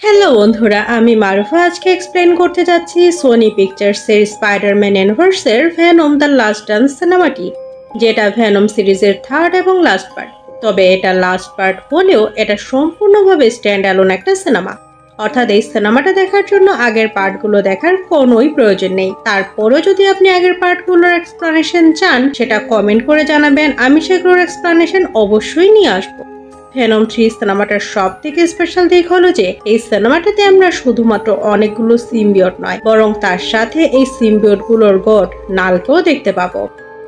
Hello বন্ধুরা, আমি মারুফা আজকে এক্সপ্লেন করতে যাচ্ছি সোনি পিকচার্সের স্পাইডারম্যান ইউনিভার্সের ভেনম দ্য লাস্ট ডান্স সিনেমাটি, যেটা ভেনম সিরিজের থার্ড এবং লাস্ট পার্ট। তবে এটা লাস্ট পার্ট হলেও এটা সম্পূর্ণভাবে স্ট্যান্ড অ্যালোন একটা সিনেমা। অর্থাৎ এই সিনেমাটা দেখার জন্য আগের পার্টগুলো দেখার কোনোই প্রয়োজন নেই। তারপরেও যদি আপনি আগের পার্টগুলোর এক্সপ্লানেশন চান, সেটা কমেন্ট করে জানাবেন, আমি সেগুলোর এক্সপ্লানেশন অবশ্যই নিয়ে আসবো। ভেনম 3 সিনেমাটার সব থেকে স্পেশাল দিক হলো যে এই সিনেমাটাতে আমরা শুধুমাত্র অনেকগুলো সিম্বিয়ট নয়, বরং তার সাথে এই সিম্বিয়ট গুলোর গড নালকেও দেখতে পাবো।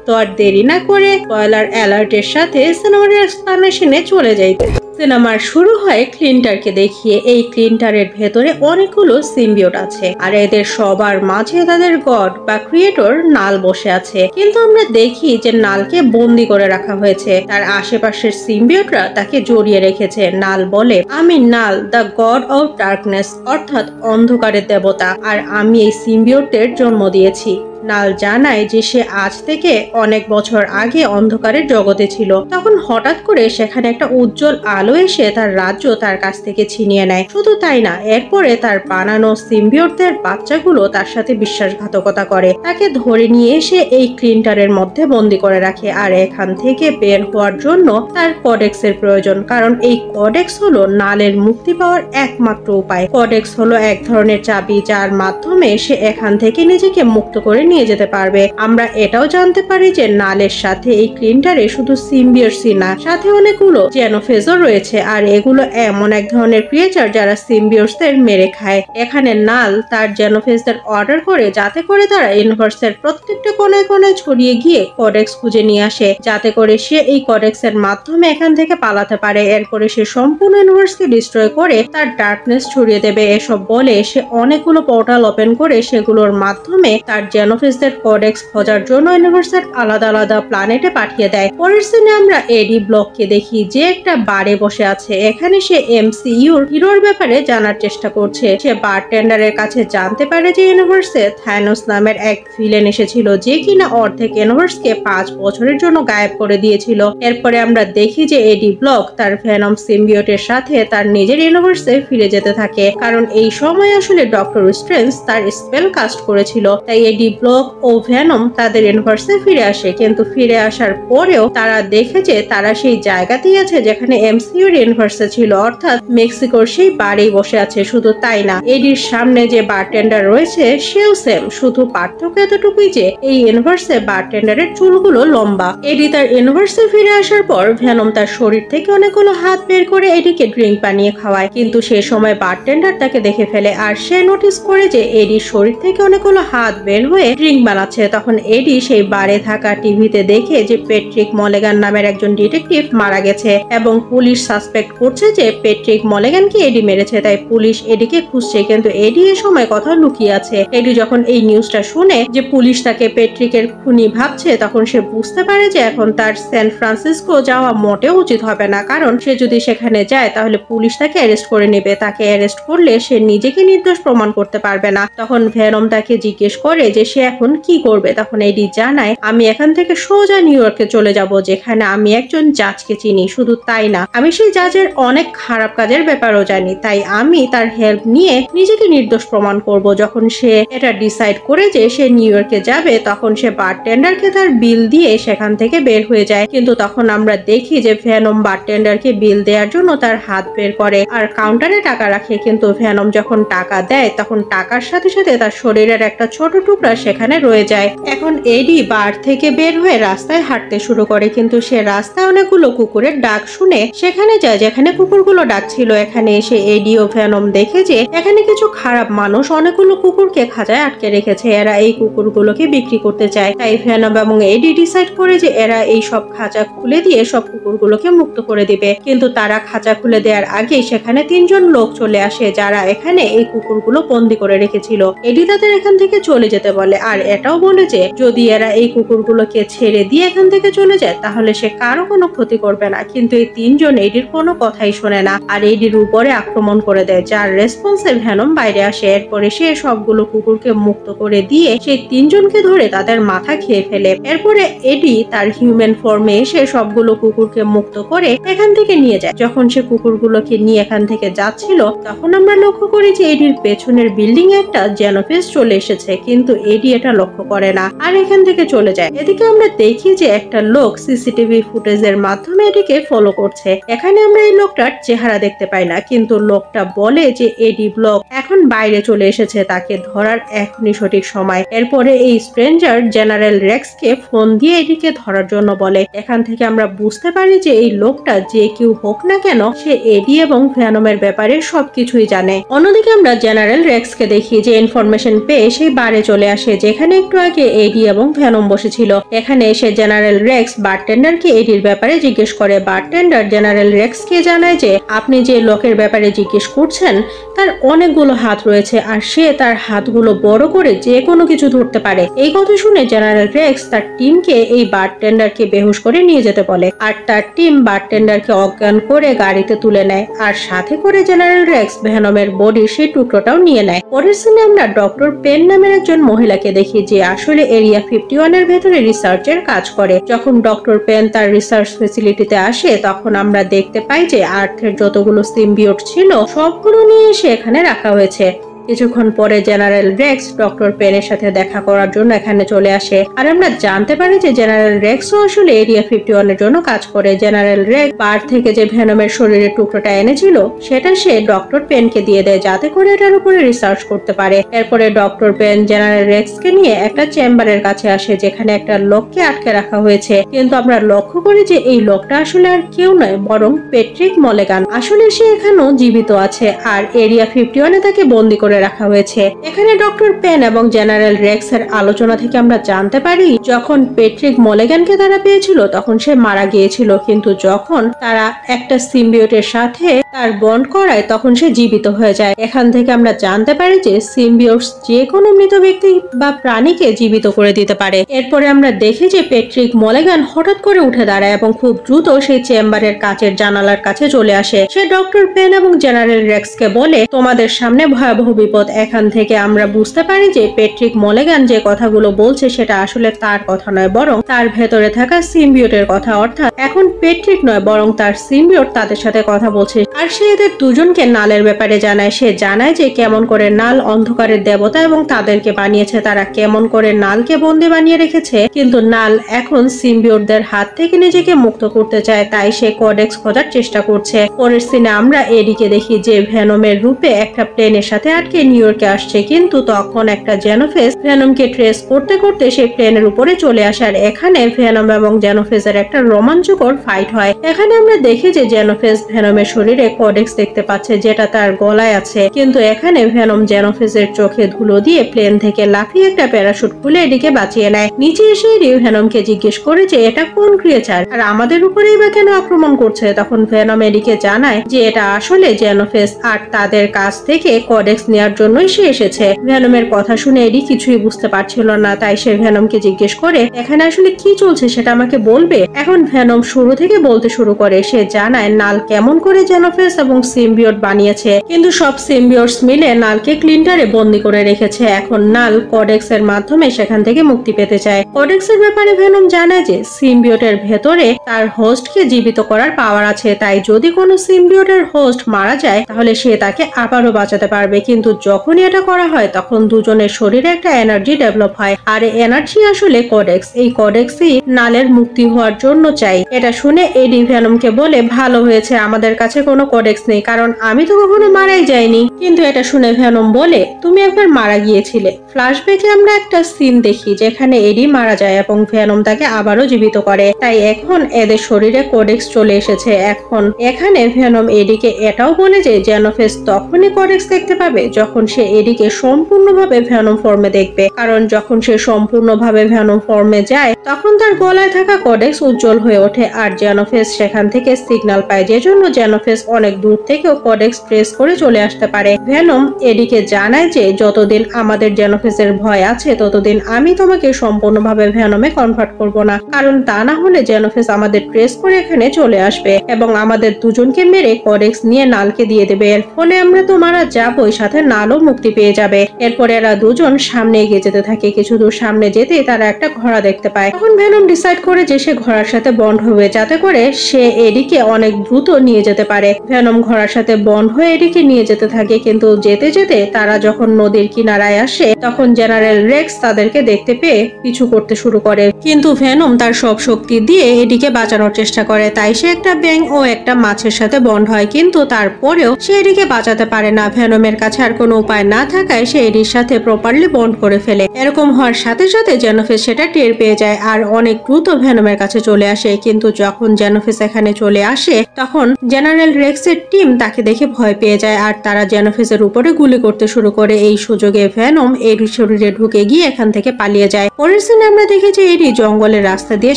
তো আর দেরি না করে স্পয়লার অ্যালার্টের সাথে সিনেমার এক্সপ্লানেশনে চলে যাই। সিনেমার শুরু হয় ক্লিন্টারকে দেখিয়ে। এই ক্লিন্টারের ভেতরে অনেকগুলো সিম্বিয়ট আছে, আর এদের সবার মাঝে তাদের গড বা ক্রিয়েটর নাল বসে আছে। কিন্তু আমরা দেখি যে নালকে বন্দি করে রাখা হয়েছে, তার আশেপাশের সিম্বিয়টরা তাকে জড়িয়ে রেখেছে। নাল বলে, আমি নাল, দ্য গড অফ ডার্কনেস, অর্থাৎ অন্ধকারের দেবতা, আর আমি এই সিম্বিয়টদের জন্ম দিয়েছি। নাল জানায় যে সে আজ থেকে অনেক বছর আগে অন্ধকারের জগতে ছিল। তখন হঠাৎ করে সেখানে একটা উজ্জ্বল আলো এসে তার রাজ্য তার কাছ থেকে ছিনিয়ে নেয়। শুধু তাই না, এরপরে তার বানানো সিম্বিয়টদের বাচ্চাগুলো তার সাথে বিশ্বাসঘাতকতা করে, তাকে ধরে নিয়ে এসে এই ক্লিন্টারের মধ্যে বন্দি করে রাখে। আর এখান থেকে বের হওয়ার জন্য তার কডেক্সের প্রয়োজন, কারণ এই কডেক্স হলো নালের মুক্তি পাওয়ার একমাত্র উপায়। কডেক্স হলো এক ধরনের চাবি, যার মাধ্যমে সে এখান থেকে নিজেকে মুক্ত করে নিয়ে যেতে পারবে। আমরা এটাও জানতে পারি যে নালের সাথে এই ক্লিন্টারে শুধু সিম্বিয়টসই না, সাথে অনেকগুলো জেনোফেজও রয়েছে, আর এগুলো এমন এক ধরনের ক্রিয়েচার যারা সিম্বিয়টসদের মেরে খায়। এখানে নাল তার জেনোফেজদের অর্ডার করে যাতে করে তারা ইউনিভার্সের প্রত্যেকটা কোনায় কোনায় ছড়িয়ে গিয়ে কডেক্স খুঁজে নিয়ে আসে, যাতে করে সে এই কডেক্সের মাধ্যমে এখান থেকে পালাতে পারে। এরপরে সে সম্পূর্ণ ইউনিভার্সকে ডিস্ট্রয় করে তার ডার্কনেস ছড়িয়ে দেবে। এসব বলে সে অনেকগুলো পোর্টাল ওপেন করে সেগুলোর মাধ্যমে তার জেনোফেজদের কডেক্স খোঁজার জন্য ইউনিভার্সের আলাদা আলাদা প্ল্যানেটে পাঠিয়ে দেয়। পরের সিনে আমরা এডি ব্লককে দেখি, যে একটা বারে বসে আছে। এখানে সে এমসিইউর হিরোর ব্যাপারে জানার চেষ্টা করছে। সে বারটেন্ডারের কাছে জানতে পারে যে ইউনিভার্সে থানোস নামের এক ভিলেন এসেছিল, যে কিনা অর্ধেক ইউনিভার্সকে 5 বছরের জন্য গায়েব করে দিয়েছিল। এরপরে আমরা দেখি যে এডি ব্লক তার ভেনম সিম্বিয়টের সাথে তার নিজের ইউনিভার্সে ফিরে যেতে থাকে, কারণ এই সময় আসলে ডক্টর স্ট্রেঞ্জ তার স্পেল কাস্ট করেছিল। তাই এডি ব্লক ও ভেনম তাদের ইউনিভার্সে ফিরে আসে, কিন্তু ফিরে আসার পরেও তারা দেখে যে তারা সেই জায়গাতেই আছে যেখানে এমসিইউর ইউনিভার্সে ছিল, অর্থাৎ মেক্সিকোর সেই বারেই বসে আছে। শুধু তাই না, এডির সামনে যে বারটেন্ডার রয়েছে সেও সেম, শুধু পার্থক্য এতটুকুই যে এই ইউনিভার্সে বারটেন্ডারের চুলগুলো লম্বা। এডি তার ইউনিভার্সে ফিরে আসার পর ভেনম তার শরীর থেকে অনেকগুলো হাত বের করে এডিকে ড্রিঙ্ক বানিয়ে খাওয়ায়, কিন্তু সে সময় বারটেন্ডার তাকে দেখে ফেলে, আর সে নোটিস করে যে এডির শরীর থেকে অনেকগুলো হাত বের হয়ে ড্রিঙ্ক বানাচ্ছে। তখন এডি সেই বারে থাকা টিভিতে দেখে যে পেট্রিক মলেগান নামের একজন ডিটেকটিভ মারা গেছে, এবং পুলিশ সাসপেক্ট করছে যে পেট্রিক মলেগানকে এডি মেরেছে। তাই পুলিশ এডিকে খুঁজছে, কিন্তু এডি এ সময় কথা লুকিয়ে আছে। এডি যখন এই নিউজটা শুনে যে পুলিশ তাকে পেট্রিকের খুনি ভাবছে, তখন সে বুঝতে পারে যে এখন তার সান ফ্রান্সিসকো যাওয়া মোটেও উচিত হবে না, কারণ সে যদি সেখানে যায় তাহলে পুলিশ তাকে অ্যারেস্ট করে নেবে। তাকে অ্যারেস্ট করলে সে নিজেকে নির্দোষ প্রমাণ করতে পারবে না। তখন ভেনম তাকে জিজ্ঞেস করে যে সে এখন কি করবে। তখন এডি জানায়, আমি এখান থেকে সোজা নিউ ইয়র্কে চলে যাব, যেখানে আমি একজন জাজকে চিনি। শুধু তাই না, আমি সেই জাজের অনেক খারাপ কাজের ব্যাপারও জানি, তাই আমি তার হেল্প নিয়ে নিজেকে নির্দোষ প্রমাণ করব। যখন সে এটা ডিসাইড করে যে সে নিউ ইয়র্কে যাবে, তখন সে বারটেন্ডারকে তার বিল দিয়ে সেখান থেকে বের হয়ে যায়। কিন্তু তখন আমরা দেখি যে ভেনম বারটেন্ডারকে বিল দেওয়ার জন্য তার হাত বের করে আর কাউন্টারে টাকা রাখে, কিন্তু ভেনম যখন টাকা দেয় তখন টাকার সাথে সাথে তার শরীরের একটা ছোট টুকরা সেখানে রয়ে যায়। এখন এডি বার থেকে বের হয়ে রাস্তায় হাঁটতে শুরু করে, কিন্তু সে রাস্তায় অনেকগুলো কুকুরের ডাক শুনে সেখানে যায় যেখানে কুকুরগুলো ডাকছিল। এখানে এসে এডি ও ভেনম দেখে যে এখানে কিছু খারাপ মানুষ অনেকগুলো কুকুরকে খাঁচায় আটকে রেখেছে, এরা এই কুকুরগুলোকে বিক্রি করতে চায়। তাই ভেনম এবং এডি ডিসাইড করে যে এরা এই সব খাঁচা খুলে দিয়ে সব কুকুরগুলোকে মুক্ত করে দিবে। কিন্তু তারা খাঁচা খুলে দেওয়ার আগে সেখানে 3 জন লোক চলে আসে, যারা এখানে এই কুকুরগুলো বন্দি করে রেখেছিল। এডি তাদের এখান থেকে চলে যেতে বলে, আর এটাও বলে যে যদি এরা এই কুকুরগুলোকে ছেড়ে দিয়ে এখান থেকে চলে যায় তাহলে সে কারো কোনো ক্ষতি করবে না। কিন্তু এই তিনজন এডির কোনো কথাই শোনে না আর এডির উপরে আক্রমণ করে দেয়, যার রেসপন্সে ভেনম বাইরে আসে। এরপরে সে সবগুলো কুকুরকে মুক্ত করে দিয়ে সেই তিনজনকে ধরে তাদের মাথা খেয়ে ফেলে। এরপরে এডি তার হিউম্যান ফর্মে এসে সবগুলো কুকুরকে মুক্ত করে এখান থেকে নিয়ে যায়। যখন সে কুকুরগুলোকে নিয়ে এখান থেকে যাচ্ছিল তখন আমরা লক্ষ্য করি যে এডির পেছনের বিল্ডিং এ একটা জেনোফেস চলে এসেছে, কিন্তু এডি এটা লক্ষ্য করে না আর এখান থেকে চলে যায়। এদিকে আমরা দেখি যে একটা লোক সিসিটিভি ফুটেজের মাধ্যমে এডিকে ফলো করছে। এখানে আমরা এই লোকটার চেহারা দেখতে পাই না, কিন্তু লোকটা বলে যে এডি ব্লক এখন বাইরে চলে এসেছে, তাকে ধরার এখনই সঠিক সময়। এরপরে এই স্ট্রেঞ্জার জেনারেল রেক্সকে ফোন দিয়ে এডিকে ধরার জন্য বলে। এখান থেকে আমরা বুঝতে পারি যে এই লোকটা যে কেউ হোক না কেন সে এডি এবং ভেনমের ব্যাপারে সবকিছুই জানে। অন্যদিকে আমরা জেনারেল রেক্সকে দেখি যে ইনফরমেশন পেয়ে সেই বারে চলে আসে যেখানে একটু আগে এডি এবং ভেনম বসেছিল। এখানে এসে জেনারেল রেক্স বারটেন্ডারকে এডির ব্যাপারে জিজ্ঞেস করে। বারটেন্ডার জেনারেল রেক্সকে জানায় যে আপনি যে লোকের ব্যাপারে জিজ্ঞেস করছেন তার অনেকগুলো হাত রয়েছে আর সে তার হাতগুলো বড় করে যে কোনো কিছু ধরতে পারে। এই কথা শুনে জেনারেল রেক্স তার টিমকে এই বারটেন্ডারকে বেহুশ করে নিয়ে যেতে বলে আর তার টিম বারটেন্ডারকে অজ্ঞান করে গাড়িতে তুলে নেয় আর সাথে করে জেনারেল রেক্স ভেনমের বডির সেই টুকরোটাও নিয়ে নেয়। পরের সিনে আমরা ডক্টর পেন নামের একজন মহিলাকে দেখি যে আসলে এরিয়া 51 এর ভেতরে রিসার্চের কাজ করে। যখন ডক্টর পেন তার রিসার্চ ফ্যাসিলিটিতে আসে তখন আমরা দেখতে পাই যে আর্থের যতগুলো সিম্বিওট ছিল সবগুলো নিয়ে এসে এখানে রাখা হয়েছে। কিছুক্ষণ পরে জেনারেল রেক্স ডক্টর পেনের সাথে দেখা করার জন্য এখানে চলে আসে আর আমরা জানতে পারি যে জেনারেল রেক্সও আসলে এরিয়া 51 এর জন্য কাজ করে। জেনারেল রেক্স বার থেকে যে ভেনমের শরীরের টুকরোটা এনেছিল সেটা সে ডক্টর পেনকে দিয়ে দেয় যাতে করে এটার উপরে রিসার্চ করতে পারে। এরপরে ডক্টর পেন জেনারেল রেক্সকে নিয়ে একটা চেম্বারের কাছে আসে যেখানে একটা লোককে আটকে রাখা হয়েছে, কিন্তু আমরা লক্ষ্য করি যে এই লোকটা আসলে আর কেউ নয় বরং পেট্রিক মলেগান। আসলে সে এখনো জীবিত আছে আর এরিয়া 51 এ তাকে বন্দী করে রাখা হয়েছে। এখানে ডক্টর পেন এবং জেনারেল রেক্স এর আলোচনা থেকে আমরা জানতে পারি যখন পেট্রিক মলেগানকে তারা পেয়েছিল তখন সে মারা গিয়েছিল, কিন্তু যখন তারা একটা সিম্বিওটের সাথে তার বন্ড করায় তখন সে জীবিত হয়ে যায়। এখান থেকে আমরা জানতে পারি যে সিম্বিওটস যে কোনো মৃত ব্যক্তি বা প্রাণীকে জীবিত করে দিতে পারে। এরপরে আমরা দেখি যে পেট্রিক মলেগান হঠাৎ করে উঠে দাঁড়ায় এবং খুব দ্রুত সেই চেম্বারের কাচের জানালার কাছে চলে আসে। সে ডক্টর পেন এবং জেনারেল রেক্সকে বলে তোমাদের সামনে ভয়াবহ বিপদ। এখান থেকে আমরা বুঝতে পারি যে পেট্রিক মলেগান যে কথাগুলো বলছে সেটা আসলে তার কথা নয় বরং তার ভেতরে থাকা সিম্বিওটের কথা, অর্থাৎ এখন পেট্রিক নয় বরং তার সিম্বিওট তাদের সাথে কথা বলছে। আর সে এদের দুজনকে নালের ব্যাপারে জানায়। সে জানায় যে কেমন করে নাল অন্ধকারের দেবতা এবং তাদেরকে বানিয়েছে, তারা কেমন করে নালকে বন্দী বানিয়ে রেখেছে, কিন্তু নাল এখন সিম্বিওটদের হাত থেকে নিজেকে মুক্ত করতে চায়, তাই সে কোডেক্স খোঁজার চেষ্টা করছে। পরের সিনে আমরা এডিকে দেখি যে ভেনমের রূপে একটা প্লেনের সাথে আটকে নিউ ইয়র্কে আসছে, কিন্তু তখন একটা জেনোফেস ভেনমকে ট্রেস করতে করতে সেই প্লেনের উপরে চলে আসে আর এখানে ভেনম এবং জেনোফেসের একটা রোমাঞ্চকর ফাইট হয়। এখানে আমরা দেখি যে জেনোফেস ভেনমের শরীরে কোডেক্স দেখতে পাচ্ছে যেটা তার গলায় আছে, কিন্তু এখানে ভেনম জেনোফেসের চোখে ধুলো দিয়ে প্লেন থেকে লাফিয়ে একটা প্যারাশুট খুলে এদিকে বাঁচিয়ে নেয়। নিচে এসে ভেনমকে জিজ্ঞেস করে যে এটা কোন ক্রিয়েচার আর আমাদের উপরেই বা কেন আক্রমণ করছে। তখন ভেনম এদিকে জানায় যে এটা আসলে জেনোফেস আর তাদের কাছ থেকে কোডেক্স নেওয়ার জন্যই সে এসেছে। ভেনমের কথা শুনে এডি কিছুই বুঝতে পারছিল না, তাই সে ভেনমকে জিজ্ঞেস করে এখানে আসলে কি চলছে সেটা আমাকে বলবে। এখন ভেনম শুরু থেকে বলতে শুরু করে। সে জানায় নাল কেমন করে জেনোফেস এবং সিম্বিওট বানিয়েছে, কিন্তু সব সিম্বিওটস মিলে নালকে ক্লিন্টারে বন্দী করে রেখেছে। এখন নাল কোডেক্স এর মাধ্যমে সেখান থেকে মুক্তি পেতে চায়। কোডেক্স এর ব্যাপারে ভেনম জানায় যে সিম্বিওটের ভেতরে তার হোস্টকে জীবিত করার পাওয়ার আছে, তাই যদি কোনো সিম্বিওটের হোস্ট মারা যায় তাহলে সে তাকে আবারও বাঁচাতে পারবে, কিন্তু যখনই এটা করা হয় তখন দুজনের শরীরে একটা এনার্জি ডেভেলপ হয় আর এনার্জি আসলে কোডেক্স। এই কোডেক্সই নালের মুক্তি হওয়ার জন্য চাই। এটা শুনে এডি ভেনমকে বলে ভালো হয়েছে আমাদের কাছে কোনো কোডেক্স নেই কারণ আমি তো কখনো মারাই যাইনি। কিন্তু এটা শুনে ভেনম বলে তুমি একবার মারা গিয়েছিলে। ফ্ল্যাশব্যাকে আমরা একটা সিন দেখি যেখানে এডি মারা যায় এবং ভেনম তাকে আবারও জীবিত করে, তাই এখন এদের শরীরে কোডেক্স চলে এসেছে। এখন এখানে ভেনম এডিকে এটাও বলে যে জেনোফেস তখনই কোডেক্স দেখতে পাবে যখন সে এডিকে সম্পূর্ণভাবে ভ্যানম ফর্মে দেখবে, কারণ যখন সে সম্পূর্ণভাবে ভ্যানম ফর্মে যায় তখন তার গলায় থাকা কডেক্স উজ্জ্বল হয়ে ওঠে আর জেনোফেস সেখান থেকে সিগন্যাল পায়, যে জন্য জেনোফেস অনেক দূর থেকেও কডেক্স ট্রেস করে চলে আসতে পারে। ভ্যানম এডিকে জানায় যে যতদিন আমাদের জেনোফেসের ভয় আছে ততদিন আমি তোমাকে সম্পূর্ণভাবে ভ্যানমে কনভার্ট করব না, কারণ তা না হলে জেনোফেস আমাদের ট্রেস করে এখানে চলে আসবে এবং আমাদের দুজনকে মেরে কডেক্স নিয়ে নালকে দিয়ে দেবে। এর ফলে আমরা তো মারা যাবই, সাথে নালও মুক্তি পেয়ে যাবে। এরপরে এরা দুজন সামনে এগিয়ে যেতে থাকে। কিছু দূর সামনে যেতেই তারা একটা ঘোড়া দেখতে পায়। তখন ভ্যানম ডিসাইড করে যে সে ঘোড়ার সাথে বন্ড হবে যাতে করে সে এডিকে অনেক দ্রুত নিয়ে যেতে পারে। ভ্যানম ঘোড়ার সাথে বন্ড হয়ে এডিকে নিয়ে যেতে থাকে, কিন্তু যেতে যেতে তারা যখন নদীর কিনারায় আসে তখন জেনারেল রেক্স তাদেরকে দেখতে পেয়ে পিছু করতে শুরু করে, কিন্তু ভ্যানম তার সব শক্তি দিয়ে এডিকে বাঁচানোর চেষ্টা করে। তাই সে একটা ব্যাঙ ও একটা মাছের সাথে বন্ড হয়, কিন্তু তারপরেও সে এডিকে বাঁচাতে পারে না। ভ্যানমের কাছে আর কোনো উপায় না থাকায় সে এডির সাথে প্রপারলি বন্ড করে ফেলে। এরকম হওয়ার সাথে সাথে জেনোফেস সেটা টের পেয়ে যায় আর অনেক দ্রুত ভ্যানমের কাছে চলে আসে, কিন্তু যখন জেনোফেস এখানে চলে আসে তখন জেনারেল রেক্সের টিম তাকে দেখে ভয় পেয়ে যায় আর তারা জেনোফেসের উপরে গুলি করতে শুরু করে। এই সুযোগে ভ্যানম এডির শরীরে ঢুকে গিয়ে এখান থেকে পালিয়ে যায়। পরের সিনে আমরা দেখেছি এডি জঙ্গলের রাস্তা দিয়ে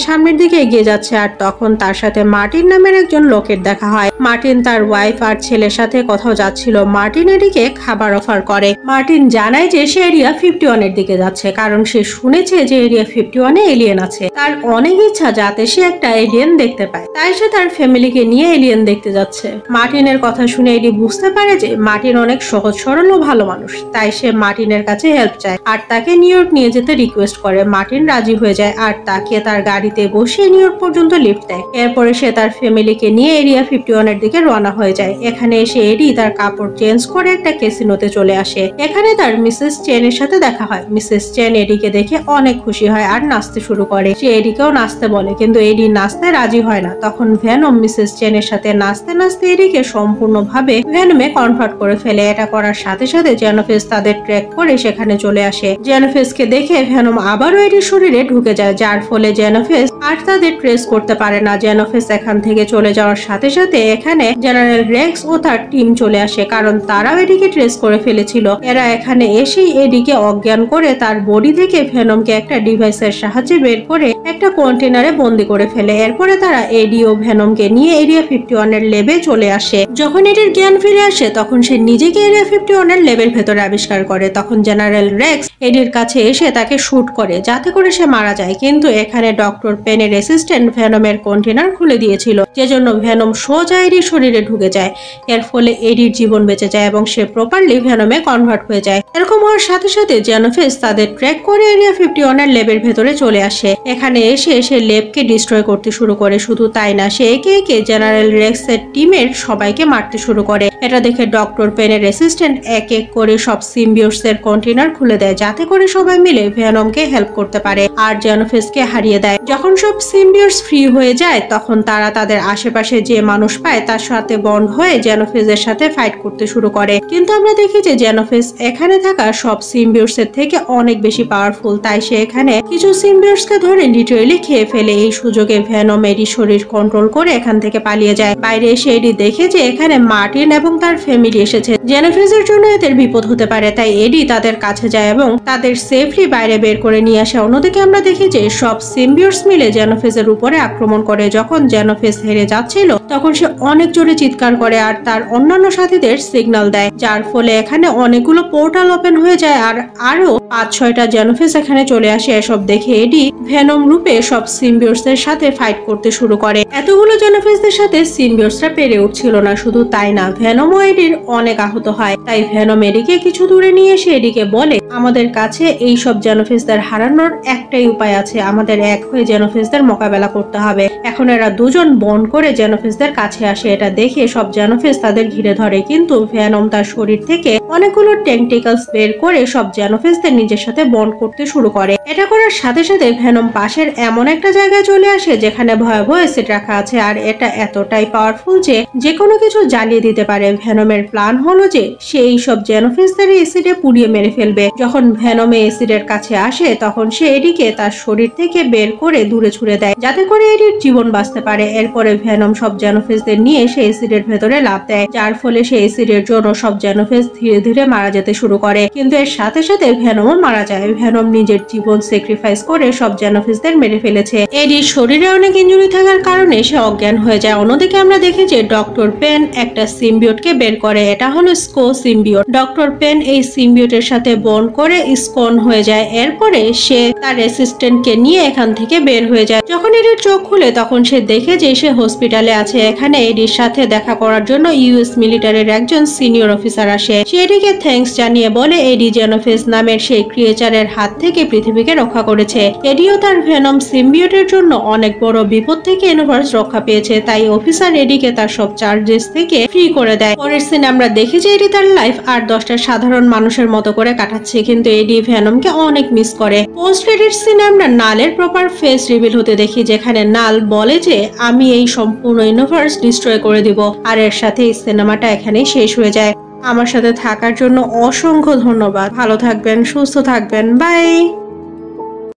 সামনের দিকে এগিয়ে যাচ্ছে আর তখন তার সাথে মার্টিন নামের একজন লোকের দেখা হয়। মার্টিন তার ওয়াইফ আর ছেলের সাথে কোথাও যাচ্ছিল। মার্টিন এডিকে খাবার অফার করে। মার্টিন জানায় যে সে এরিয়া 51 এর দিকে যাচ্ছে, কারণ সে শুনেছে যে এরিয়া 51 এ এলিয়েন আছে। তার অনেক ইচ্ছা যাতে সে একটা এলিয়েন দেখতে পায়, তাই সে তার ফ্যামিলিকে নিয়ে এলিয়েন দেখতে যাচ্ছে। মার্টিনের কথা শুনে এডি বুঝতে পারে যে মার্টিন অনেক সহজ সরল ও ভালো মানুষ, তাই সে মার্টিনের কাছে হেল্প চায় আর তাকে নিউ ইয়র্ক নিয়ে যেতে রিকোয়েস্ট করে। মার্টিন রাজি হয়ে যায় আর তাকে তার গাড়িতে বসিয়ে নিউ ইয়র্ক পর্যন্ত লিফট দেয়। এরপরে সে তার ফ্যামিলিকে নিয়ে এরিয়া 51 এর দিকে রওনা হয়ে যায়। এখানে এসে এডি তার কাপড় চেঞ্জ করে একটা ক্যাসিনোতে চলে আসে। এখানে তার মিসেস চেনের সাথে দেখা হয়। মিসেস চেন এডিকে দেখে অনেক খুশি হয় আর নাচতে শুরু করে। সে এডিকেও নাচতে বলে, কিন্তু এডি নাচতে রাজি হয় না। তখন ভ্যানম মিসেস চেনের সাথে নাচতে নাচতে এডিকে সম্পূর্ণভাবে ভ্যানমে কনভার্ট করে ফেলে। এটা করার সাথে সাথে জেনোফেস তাদের ট্র্যাক করে সেখানে চলে আসে। জেনোফেসকে দেখে ভ্যানম আবারও এডির শরীরে ঢুকে যায়, যার ফলে জেনোফেস আর তাদের ট্রেস করতে পারে না। জেনোফেস এখান থেকে চলে যাওয়ার সাথে সাথে এখানে জেনারেল রেক্স ও তার টিম চলে আসে, কারণ তারাও এডিকে ট্রেস করে ফেলেছিল। এরা এখানে এসেই এডিকে অজ্ঞান করে তার বডি থেকে ভ্যানমকে একটা ডিভাইসের সাহায্যে বের করে একটা কন্টেনারে বন্দি করে ফেলে। এরপরে তারা এডি ও ভ্যানমকে নিয়ে এরিয়া 51 এর লেবে চলে আসে। যখন এডির জ্ঞান ফিরে আসে তখন সে নিজেকে এরিয়া 51 এর লেবের ভেতরে আবিষ্কার করে। তখন জেনারেল রেক্স এডির কাছে এসে তাকে শুট করে যাতে করে সে মারা যায়, কিন্তু এখানে ডক্টর পেনের অ্যাসিস্ট্যান্ট ভ্যানমের কন্টেনার খুলে দিয়েছিল, যেজন্য ভ্যানম সোজা এডির শরীরে ঢুকে যায়। এর ফলে এডির জীবন বেঁচে যায় এবং সে প্রপারলি ভ্যানমে কনভার্ট হয়ে যায়। এরকম হওয়ার সাথে সাথে জেনোফেস তাদের ট্র্যাক করে এরিয়া 51 এর লেবের ভেতরে চলে আসে। এখানে এসে সে লেবকে ডিস্ট্রয় করতে শুরু করে। শুধু তাই না, সে একে একে জেনারেল রেক্সের টিমের সবাইকে মারতে শুরু করে। এটা দেখে ডক্টর পেনের অ্যাসিস্ট্যান্ট এক এক করে সব সিম্বিওটসের কন্টেনার খুলে দেয় যাতে করে সবাই মিলে ভ্যানমকে হেল্প করতে পারে আর জেনোফেসকে হারিয়ে দেয়। যখন সব সিম্বিওটস ফ্রি হয়ে যায় তখন তারা তাদের আশেপাশে যে মানুষ পায় তার সাথে বন্ড হয়ে জেনোফেসের সাথে ফাইট করতে শুরু করে, কিন্তু আমরা দেখি যে জেনোফেস এখানে থাকা সব সিম্বিওটসের থেকে অনেক বেশি পাওয়ারফুল। তাই সে এখানে কিছু সিম্বিওটসকে ধরে লিটারেলি খেয়ে ফেলে। এই সুযোগে ভ্যানম এডির শরীর কন্ট্রোল করে এখান থেকে পালিয়ে যায়। বাইরে এসে এডি দেখে যে এখানে মার্টিন এবং তার ফ্যামিলি এসেছে। জেনোফেসের জন্য এদের বিপদ হতে পারে, তাই এডি তাদের কাছে যায় এবং তাদের সেফলি বাইরে বের করে নিয়ে আসে। অন্যদিকে আমরা দেখি যে সব সিম্বিওটস মিলে জেনোফেসের উপরে আক্রমণ করে। যখন জেনোফেস হেরে যাচ্ছিল তখন সে অনেক জোরে চিৎকার করে আর তার অন্যান্য সাথীদের সিগন্যাল দেয়, যার ফলে এখানে অনেকগুলো পোর্টাল ওপেন হয়ে যায় আর আরো 5-6টা জেনোফেস এখানে চলে আসে। এসব দেখে এডি ভ্যানম রূপে সব সিম্বিওটসের সাথে ফাইট করতে শুরু করে। এতগুলো জেনোফেসদের সাথে সিম্বিওটসরা পেরে উঠছিল না। শুধু তাই না, ভ্যানম ও এডির অনেক আহত হয়। তাই ভ্যানম এডিকে কিছু দূরে নিয়ে এসে এডিকে বলে, আমাদের কাছে এই সব জেনোফেসদের হারানোর একটাই উপায় আছে, আমাদের এক হয়ে জেনোফেসদের মোকাবেলা করতে হবে। এখন এরা দুজন বন্ড করে জেনোফেসদের কাছে আসে। এটা দেখে সব জেনোফেস তাদের ঘিরে ধরে, কিন্তু ভ্যানম তার শরীর থেকে অনেকগুলো টেন্টিকলস বের করে সব জেনোফেসদের নিজের সাথে বন্ড করতে শুরু করে। এটা করার সাথে সাথে ভ্যানম পাশের এমন একটা জায়গায় চলে আসে যেখানে ভয়াবহ অ্যাসিড রাখা আছে আর এটা এতটাই পাওয়ারফুল যে যেকোনো কিছু জ্বালিয়ে দিতে পারে। ভ্যানমের প্ল্যান হলো যে সে এই সব জেনোফেসদের অ্যাসিডে পুড়িয়ে মেরে ফেলবে। যখন ভ্যানম অ্যাসিডের কাছে আসে তখন সে এডিকে তার শরীর থেকে বের করে দূরে ছুড়ে দেয় যাতে করে এডির জীবন বাঁচতে পারে। এরপরে ভ্যানম সব জেনোফেসদের নিয়ে সে অ্যাসিডের ভেতরে লাফ দেয়, যার ফলে সে অ্যাসিডের জন্য সব জেনোফেস ধীরে ধীরে মারা যেতে শুরু করে, কিন্তু এর সাথে সাথে ভেনমও মারা যায়। ভেনম নিজের জীবন স্যাক্রিফাইস করে সব জেনোফেজদের মেরে ফেলেছে। এডির শরীরে অনেক ইনজুরি থাকার কারণে সে অজ্ঞান হয়ে যায়। অন্যদিকে আমরা দেখি যে ডক্টর পেন একটা সিম্বিওটকে বের করে, এটা হলো স্কো সিম্বিওট। ডক্টর পেন এই সিম্বিওটের সাথে বন্ড করে স্কন হয়ে যায়। এরপরে সে তার অ্যাসিস্ট্যান্টকে নিয়ে এখান থেকে বের হয়ে যায়। যখন এডির চোখ খুলে তখন সে দেখে যে সে হসপিটালে আছে। এখানে এডির সাথে দেখা করার জন্য ইউএস মিলিটারির একজন সিনিয়র অফিসার আসে। সে এডিকে থ্যাঙ্কস জানিয়ে বলে এডি জেনোফেজ নামের সেই ক্রিয়েচারের হাত থেকে পৃথিবীকে রক্ষা করেছে। এডিও তার ভেনম সিম্বিওটের জন্য অনেক বড় বিপদ থেকে ইউনিভার্স রক্ষা পেয়েছে, তাই অফিসার এডিকে তার সব চার্জেস থেকে ফ্রি করে দেয়। পরের সিনে আমরা দেখি যে এডি তার লাইফ আর 10টা সাধারণ মানুষের মতো করে কাটাচ্ছে, কিন্তু এডি ভেনমকে অনেক মিস করে। পোস্ট ক্রেডিট সিনে আমরা নালের প্রপার ফেস রিভিল হতে দেখি, যেখানে নাল বলে যে আমি এই সম্পূর্ণ ইউনিভার্স ডিস্ট্রয় করে দিব। আর এর সাথে এই সিনেমাটা এখানেই শেষ হয়ে যায়। আমার সাথে থাকার জন্য অসংখ্য ধন্যবাদ। ভালো থাকবেন, সুস্থ থাকবেন, বাই।